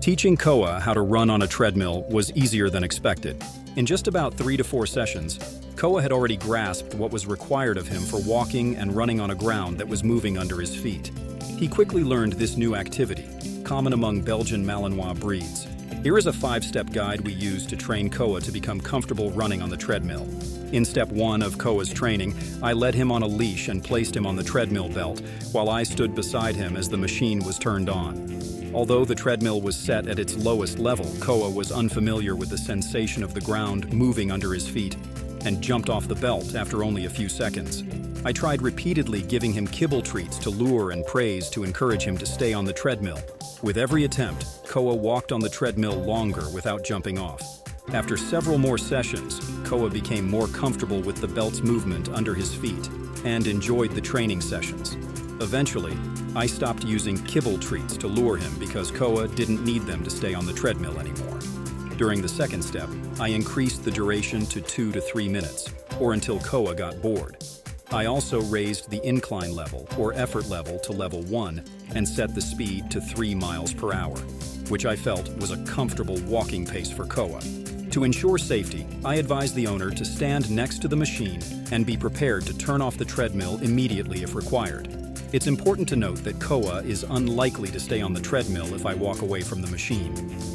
Teaching Koa how to run on a treadmill was easier than expected. In just about 3 to 4 sessions, Koa had already grasped what was required of him for walking and running on a ground that was moving under his feet. He quickly learned this new activity, common among Belgian Malinois breeds. Here is a 5-step guide we use to train Koa to become comfortable running on the treadmill. In step 1 of Koa's training, I led him on a leash and placed him on the treadmill belt, while I stood beside him as the machine was turned on. Although the treadmill was set at its lowest level, Koa was unfamiliar with the sensation of the ground moving under his feet and jumped off the belt after only a few seconds. I tried repeatedly giving him kibble treats to lure and praise to encourage him to stay on the treadmill. With every attempt, Koa walked on the treadmill longer without jumping off. After several more sessions, Koa became more comfortable with the belt's movement under his feet and enjoyed the training sessions. Eventually, I stopped using kibble treats to lure him because Koa didn't need them to stay on the treadmill anymore. During the second step, I increased the duration to 2 to 3 minutes, or until Koa got bored. I also raised the incline level, or effort level, to level 1 and set the speed to 3 miles per hour, which I felt was a comfortable walking pace for Koa. To ensure safety, I advised the owner to stand next to the machine and be prepared to turn off the treadmill immediately if required. It's important to note that Koa is unlikely to stay on the treadmill if I walk away from the machine.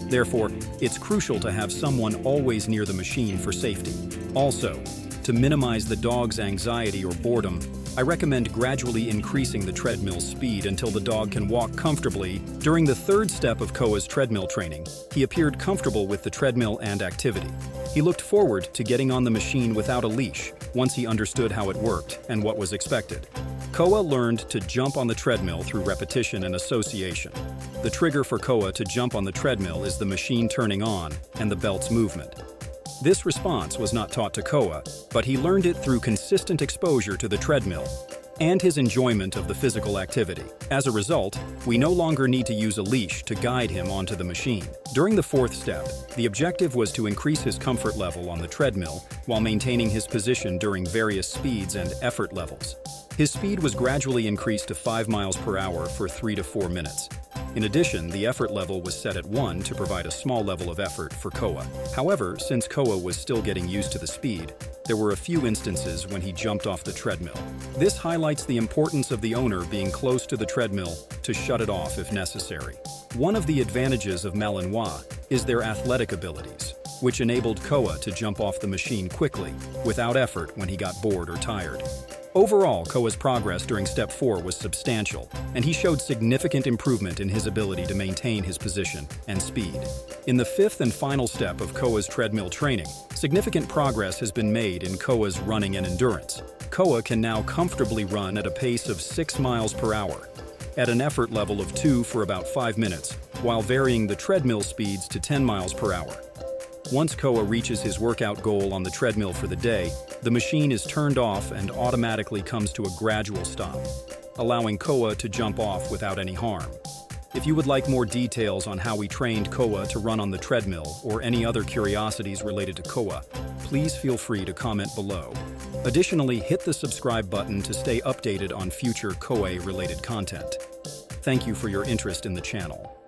Therefore, it's crucial to have someone always near the machine for safety. Also, to minimize the dog's anxiety or boredom, I recommend gradually increasing the treadmill speed until the dog can walk comfortably. During the third step of Koa's treadmill training, he appeared comfortable with the treadmill and activity. He looked forward to getting on the machine without a leash once he understood how it worked and what was expected. Koa learned to jump on the treadmill through repetition and association. The trigger for Koa to jump on the treadmill is the machine turning on and the belt's movement. This response was not taught to Koa, but he learned it through consistent exposure to the treadmill and his enjoyment of the physical activity. As a result, we no longer need to use a leash to guide him onto the machine. During the fourth step, the objective was to increase his comfort level on the treadmill while maintaining his position during various speeds and effort levels. His speed was gradually increased to 5 miles per hour for 3 to 4 minutes. In addition, the effort level was set at 1 to provide a small level of effort for Koa. However, since Koa was still getting used to the speed, there were a few instances when he jumped off the treadmill. This highlights the importance of the owner being close to the treadmill to shut it off if necessary. One of the advantages of Malinois is their athletic abilities, which enabled Koa to jump off the machine quickly, without effort when he got bored or tired. Overall, Koa's progress during Step 4 was substantial, and he showed significant improvement in his ability to maintain his position and speed. In the fifth and final step of Koa's treadmill training, significant progress has been made in Koa's running and endurance. Koa can now comfortably run at a pace of 6 miles per hour, at an effort level of 2 for about 5 minutes, while varying the treadmill speeds to 10 miles per hour. Once Koa reaches his workout goal on the treadmill for the day, the machine is turned off and automatically comes to a gradual stop, allowing Koa to jump off without any harm. If you would like more details on how we trained Koa to run on the treadmill or any other curiosities related to Koa, please feel free to comment below. Additionally, hit the subscribe button to stay updated on future Koa-related content. Thank you for your interest in the channel.